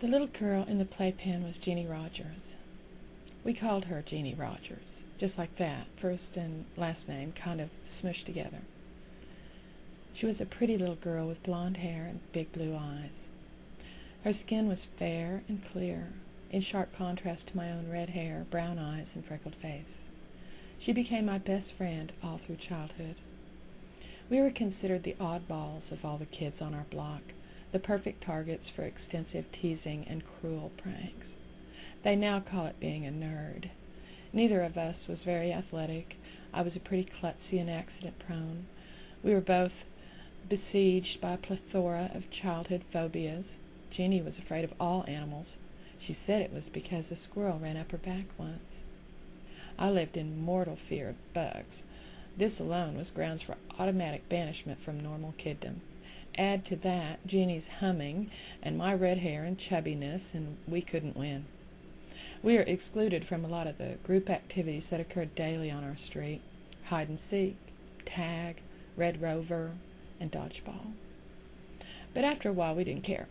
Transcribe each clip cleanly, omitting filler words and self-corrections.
The little girl in the playpen was Jeannie Rogers. We called her Jeannie Rogers, just like that, first and last name kind of smushed together. She was a pretty little girl with blonde hair and big blue eyes. Her skin was fair and clear, in sharp contrast to my own red hair, brown eyes, and freckled face. She became my best friend all through childhood. We were considered the oddballs of all the kids on our block, the perfect targets for extensive teasing and cruel pranks. They now call it being a nerd. Neither of us was very athletic. I was a pretty klutzy and accident-prone. We were both besieged by a plethora of childhood phobias. Jeannie was afraid of all animals. She said it was because a squirrel ran up her back once. I lived in mortal fear of bugs. This alone was grounds for automatic banishment from normal kiddom. Add to that Jeannie's humming and my red hair and chubbiness, and we couldn't win. We were excluded from a lot of the group activities that occurred daily on our street: hide and seek, tag, Red Rover, and dodgeball. But after a while we didn't care.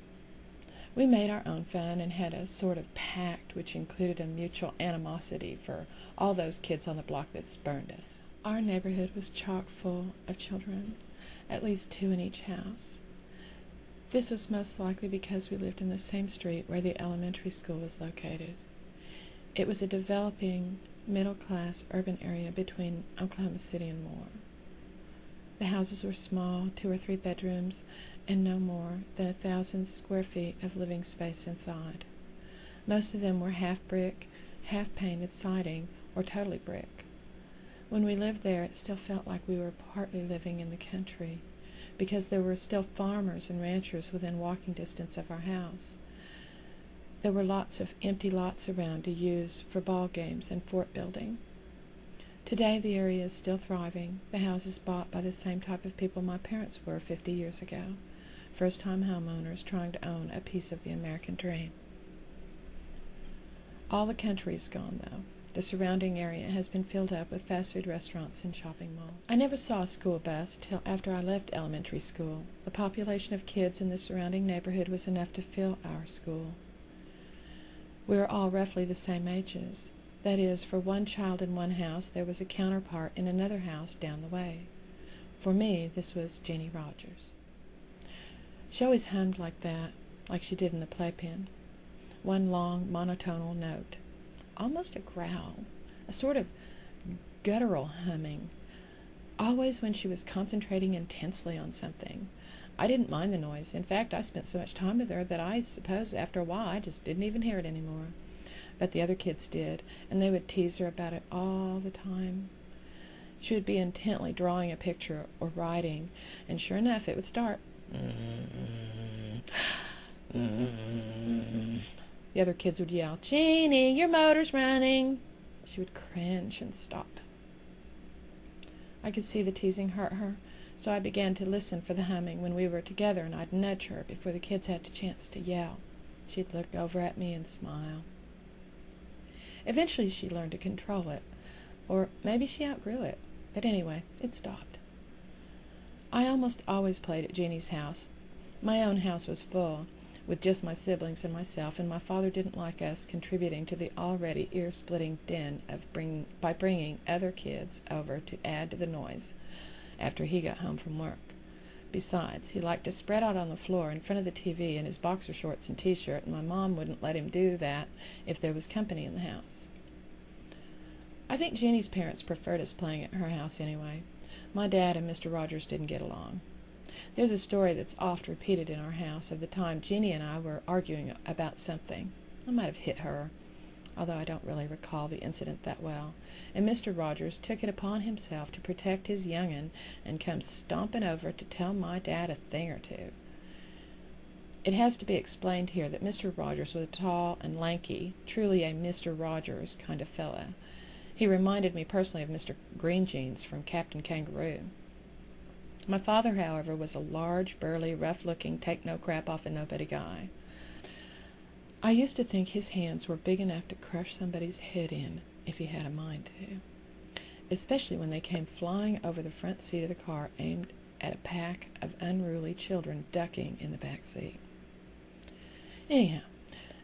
We made our own fun and had a sort of pact which included a mutual animosity for all those kids on the block that spurned us. Our neighborhood was chock full of children, at least 2 in each house. This was most likely because we lived in the same street where the elementary school was located. It was a developing, middle-class urban area between Oklahoma City and Moore. The houses were small, 2 or 3 bedrooms, and no more than 1,000 square feet of living space inside. Most of them were half-brick, half-painted siding, or totally brick. When we lived there, it still felt like we were partly living in the country, because there were still farmers and ranchers within walking distance of our house. There were lots of empty lots around to use for ball games and fort building. Today the area is still thriving, the houses bought by the same type of people my parents were 50 years ago, first-time homeowners trying to own a piece of the American dream. All the country is gone, though. The surrounding area has been filled up with fast food restaurants and shopping malls. I never saw a school bus till after I left elementary school. The population of kids in the surrounding neighborhood was enough to fill our school. We were all roughly the same ages. That is, for one child in one house, there was a counterpart in another house down the way. For me, this was Jeannie Rogers. She always hummed like that, like she did in the playpen. One long, monotonal note. Almost a growl, a sort of guttural humming, always when she was concentrating intensely on something. I didn't mind the noise. In fact, I spent so much time with her that I suppose after a while I just didn't even hear it anymore. But the other kids did, and they would tease her about it all the time. She would be intently drawing a picture or writing, and sure enough, it would start. The other kids would yell, "Jeannie, your motor's running!" She would cringe and stop. I could see the teasing hurt her, so I began to listen for the humming when we were together, and I'd nudge her before the kids had a chance to yell. She'd look over at me and smile. Eventually she learned to control it, or maybe she outgrew it, but anyway, it stopped. I almost always played at Jeannie's house. My own house was full, with just my siblings and myself, and my father didn't like us contributing to the already ear-splitting din by bringing other kids over to add to the noise after he got home from work. Besides, he liked to spread out on the floor in front of the TV in his boxer shorts and t-shirt, and my mom wouldn't let him do that if there was company in the house. I think Jeannie's parents preferred us playing at her house anyway. My dad and Mr. Rogers didn't get along. There's a story that's oft repeated in our house of the time Jeannie and I were arguing about something. I might have hit her, although I don't really recall the incident that well, and Mr. Rogers took it upon himself to protect his young'un and come stomping over to tell my dad a thing or two. It has to be explained here that Mr. Rogers was tall and lanky, truly a Mr. Rogers kind of fellow. He reminded me personally of Mr. Green Jeans from Captain Kangaroo. My father, however, was a large, burly, rough-looking, take-no-crap-off-a-nobody guy. I used to think his hands were big enough to crush somebody's head in if he had a mind to, especially when they came flying over the front seat of the car aimed at a pack of unruly children ducking in the back seat. Anyhow,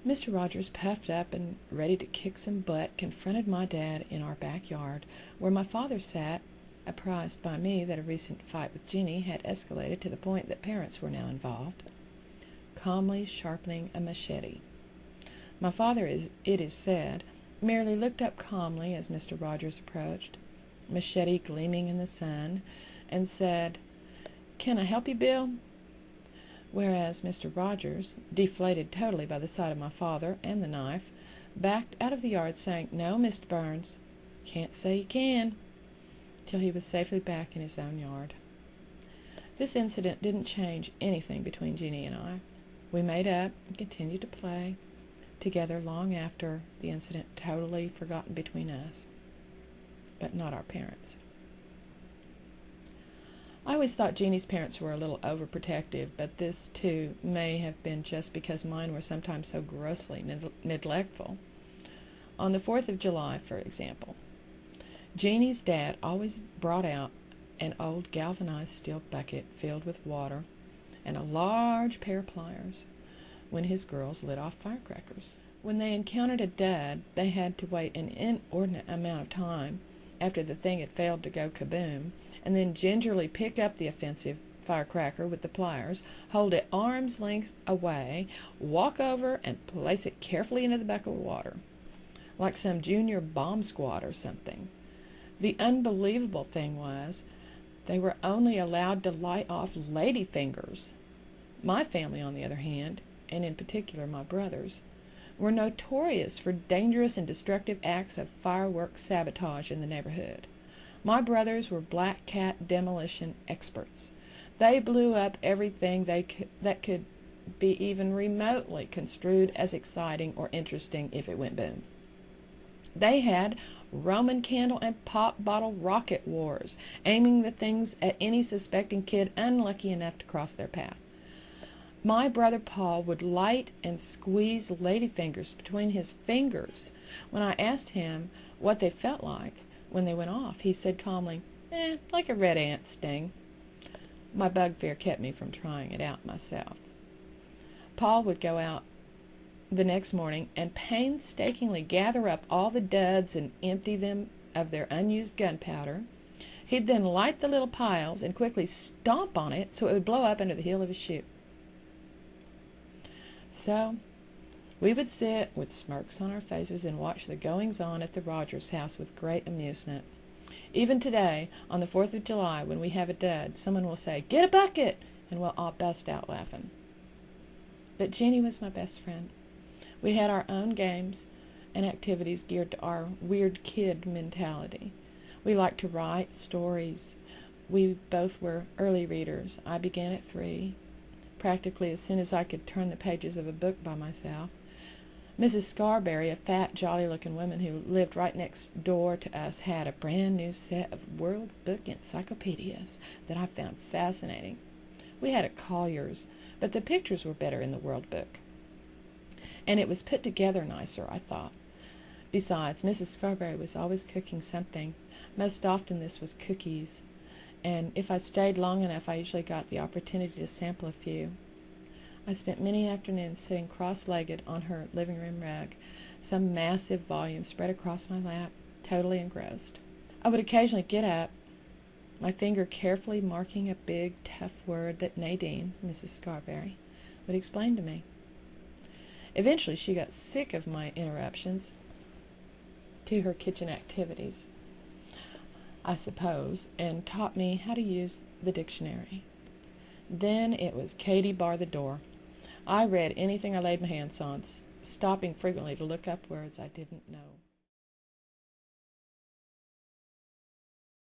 Mr. Rogers, puffed up and ready to kick some butt, confronted my dad in our backyard, where my father sat, apprised by me that a recent fight with Jeannie had escalated to the point that parents were now involved, calmly sharpening a machete. My father, it is said, merely looked up calmly as Mr. Rogers approached, machete gleaming in the sun, and said, "Can I help you, Bill?" Whereas Mr. Rogers, deflated totally by the sight of my father and the knife, backed out of the yard saying, "No, Mr. Burns, can't say you can," till he was safely back in his own yard. This incident didn't change anything between Jeannie and I. We made up and continued to play together long after the incident totally forgotten between us, but not our parents. I always thought Jeannie's parents were a little overprotective, but this, too, may have been just because mine were sometimes so grossly neglectful. On the 4th of July, for example, Jeannie's dad always brought out an old galvanized steel bucket filled with water and a large pair of pliers when his girls lit off firecrackers. When they encountered a dud, they had to wait an inordinate amount of time after the thing had failed to go kaboom, and then gingerly pick up the offensive firecracker with the pliers, hold it arm's length away, walk over, and place it carefully into the bucket of water, like some junior bomb squad or something. The unbelievable thing was, they were only allowed to light off lady fingers. My family, on the other hand, and in particular my brothers, were notorious for dangerous and destructive acts of fireworks sabotage in the neighborhood. My brothers were black cat demolition experts. They blew up everything that could be even remotely construed as exciting or interesting if it went boom. They had Roman candle and pop bottle rocket wars, aiming the things at any suspecting kid unlucky enough to cross their path. My brother Paul would light and squeeze ladyfingers between his fingers. When I asked him what they felt like when they went off, he said calmly, like a red ant sting. My bugbear kept me from trying it out myself. Paul would go out the next morning and painstakingly gather up all the duds and empty them of their unused gunpowder. He'd then light the little piles and quickly stomp on it so it would blow up under the heel of his shoe. So we would sit with smirks on our faces and watch the goings-on at the Rogers house with great amusement. Even today, on the 4th of July, when we have a dud, someone will say, "Get a bucket!" and we'll all bust out laughing. But Jeannie was my best friend. We had our own games and activities geared to our weird kid mentality. We liked to write stories. We both were early readers. I began at 3, practically as soon as I could turn the pages of a book by myself. Mrs. Scarberry, a fat, jolly-looking woman who lived right next door to us, had a brand-new set of World Book encyclopedias that I found fascinating. We had a Collier's, but the pictures were better in the World Book. And it was put together nicer, I thought. Besides, Mrs. Scarberry was always cooking something. Most often this was cookies, and if I stayed long enough, I usually got the opportunity to sample a few. I spent many afternoons sitting cross-legged on her living room rug, some massive volume spread across my lap, totally engrossed. I would occasionally get up, my finger carefully marking a big, tough word that Nadine, Mrs. Scarberry, would explain to me. Eventually she got sick of my interruptions to her kitchen activities, I suppose, and taught me how to use the dictionary. Then it was Katie bar the door. I read anything I laid my hands on, stopping frequently to look up words I didn't know.